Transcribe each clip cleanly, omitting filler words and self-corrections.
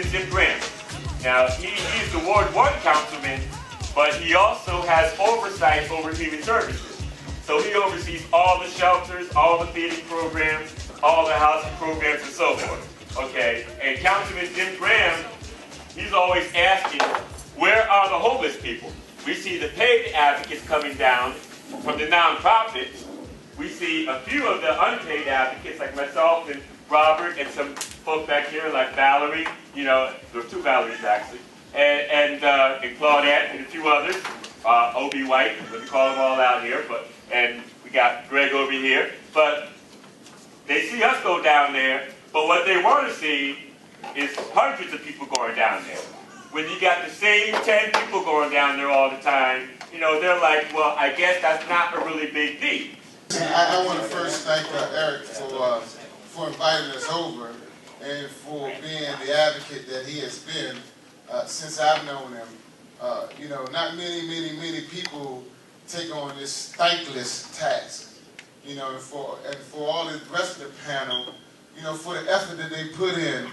Councilman Jim Graham. Now, he's the Ward 1 councilman, but he also has oversight over human services. So he oversees all the shelters, all the feeding programs, all the housing programs, and so forth. Okay, and Councilman Jim Graham, he's always asking, where are the homeless people? We see the paid advocates coming down from the nonprofits. We see a few of the unpaid advocates like myself and Robert and some folks back here like Valerie, you know, there were two Valeries actually, and Claudette and a few others, O.B. White, let me call them all out here, and we got Greg over here, but they see us go down there, but what they want to see is hundreds of people going down there. When you got the same 10 people going down there all the time, you know, they're like, well, I guess that's not a really big need. I want to first thank Eric for inviting us over and for being the advocate that he has been since I've known him. You know, not many people take on this thankless task. You know, and for all the rest of the panel, you know, for the effort that they put in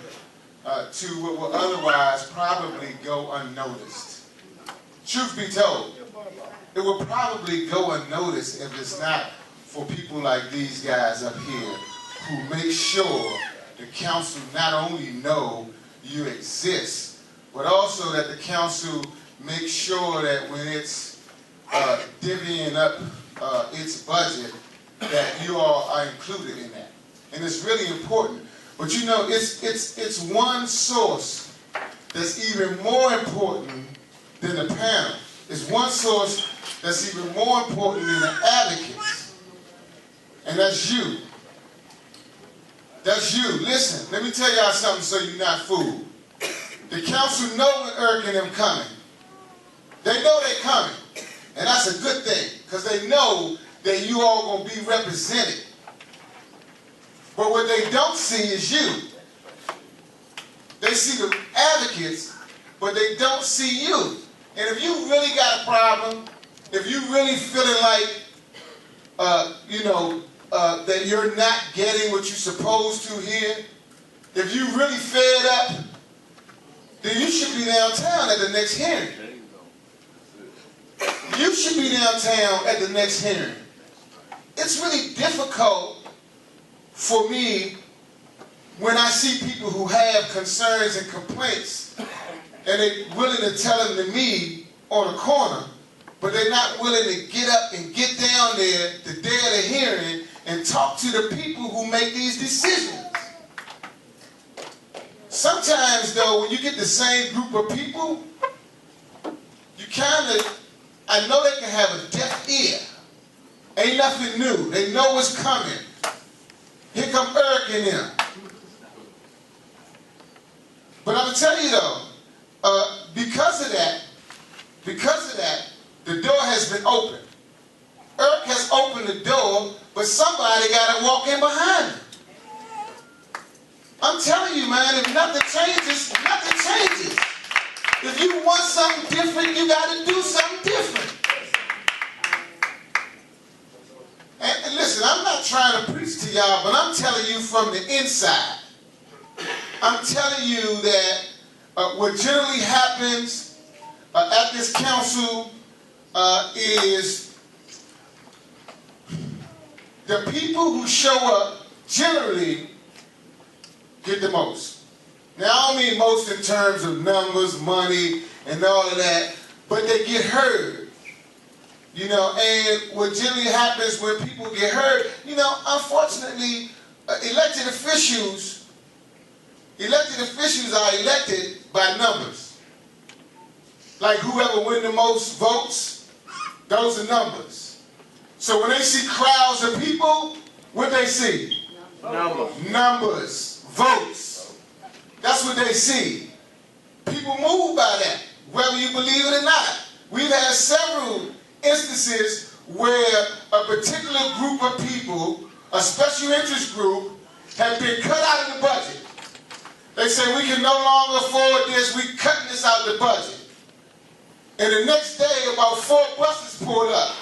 to what will otherwise probably go unnoticed. Truth be told, it will probably go unnoticed if it's not for people like these guys up here who make sure the council not only know you exist, but also that the council makes sure that when it's divvying up its budget, that you all are included in that. And it's really important. But you know, it's one source that's even more important than the panel. It's one source that's even more important than the advocates. And that's you. That's you. Listen, let me tell y'all something so you're not fooled. The council know when Eric and them coming. They know they're coming. And that's a good thing, because they know that you all going to be represented. But what they don't see is you. They see the advocates, but they don't see you. And if you really got a problem, if you really feeling like, you know, that you're not getting what you're supposed to here, if you really fed up, then you should be downtown at the next hearing. You should be downtown at the next hearing. It's really difficult for me when I see people who have concerns and complaints and they're willing to tell them to me on a corner, but they're not willing to get up and get down there the day of the hearing and talk to the people who make these decisions. Sometimes, though, when you get the same group of people, you kind of, I know they can have a deaf ear. Ain't nothing new. They know what's coming. Here come Eric and them. But I'm going to tell you, though, because of that, the door has been opened. Eric has opened the door, but somebody got to walk in behind him. I'm telling you, man, if nothing changes, nothing changes. If you want something different, you got to do something different. And listen, I'm not trying to preach to y'all, but I'm telling you from the inside. I'm telling you that what generally happens at this council is the people who show up generally get the most. Now, I don't mean most in terms of numbers, money, and all of that, but they get heard. You know, and what generally happens when people get heard, you know, unfortunately, elected officials are elected by numbers. Like whoever wins the most votes, those are numbers. So when they see crowds of people, what they see? Numbers, votes. That's what they see. People move by that, whether you believe it or not. We've had several instances where a particular group of people, a special interest group, have been cut out of the budget. They say, we can no longer afford this, we're cutting this out of the budget. And the next day, about 4 buses pulled up.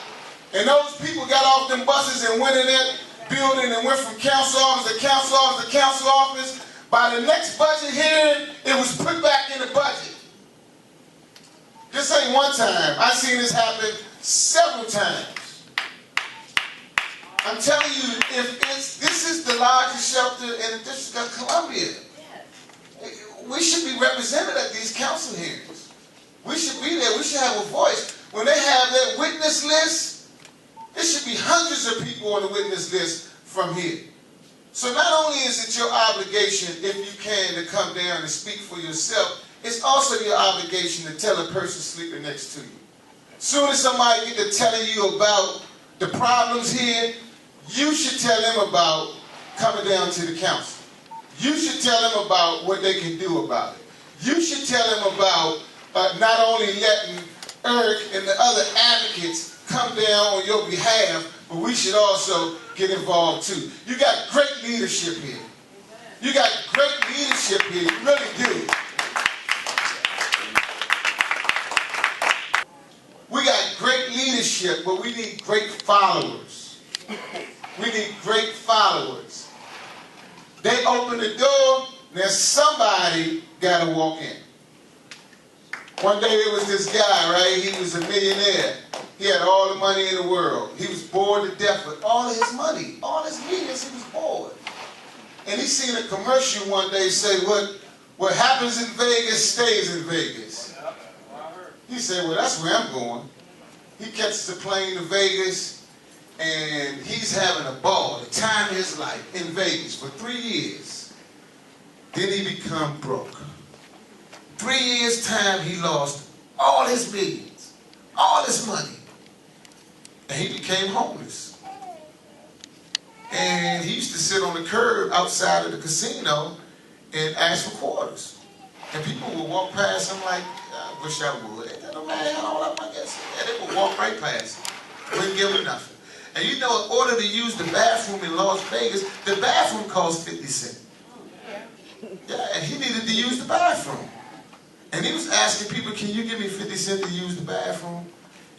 And those people got off them buses and went in that building and went from council office to council office to council office. By the next budget hearing, it was put back in the budget. This ain't one time. I've seen this happen several times. I'm telling you, this is the largest shelter in the District of Columbia. We should be represented at these council hearings. We should be there. We should have a voice. When they have that witness list, there should be hundreds of people on the witness list from here. So not only is it your obligation, if you can, to come down and speak for yourself, it's also your obligation to tell a person sleeping next to you. Soon as somebody get to telling you about the problems here, you should tell them about coming down to the council. You should tell them about what they can do about it. You should tell them about not only letting Eric and the other advocates come down on your behalf, but we should also get involved too. You got great leadership here. You got great leadership here. You really do. We got great leadership, but we need great followers. We need great followers. They open the door, now somebody got to walk in. One day there was this guy, right? He was a millionaire. He had all the money in the world. He was bored to death with all of his money. All his millions, he was bored. And he seen a commercial one day say, what happens in Vegas stays in Vegas. He said, well, that's where I'm going. He catches a plane to Vegas, and he's having a ball, the time of his life, in Vegas for 3 years. Then he become broke. 3 years' time, he lost all his millions, all his money. And he became homeless. And he used to sit on the curb outside of the casino and ask for quarters. And people would walk past him like, I wish I would. No man, all up my guess. And they would walk right past him. Wouldn't give him nothing. And you know, in order to use the bathroom in Las Vegas, the bathroom cost 50 cents. Yeah, and he needed to use the bathroom. And he was asking people, can you give me 50 cents to use the bathroom?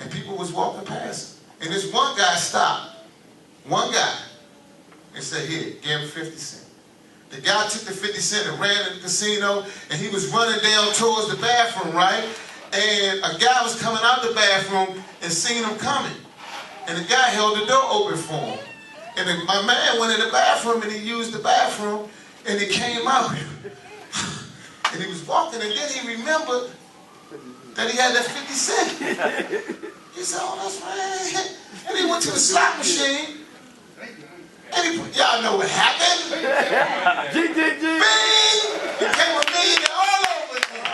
And people was walking past him. And this one guy stopped. One guy. And said, here, gave him 50 cents. The guy took the 50 cents and ran to the casino, and he was running down towards the bathroom, right? And a guy was coming out the bathroom and seen him coming. And the guy held the door open for him. And my man went in the bathroom, and he used the bathroom, and he came out. And he was walking, and then he remembered that he had that 50 cents. He said, oh, that's right. And he went to the slot machine. And y'all know what happened? Bing! Became a millionaire all over again.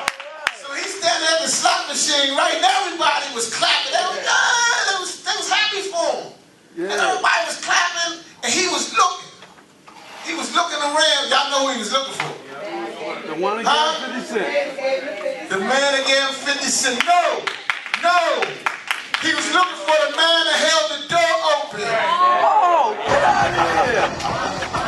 So he's standing at the slot machine, right? And everybody was clapping. They was happy for him. Yeah. And everybody was clapping, and he was looking. He was looking around. Y'all know who he was looking for. The one that gave 50 cents. The man that gave him 50 cents. No. He was looking for the man that held the door open. Oh, get out of here.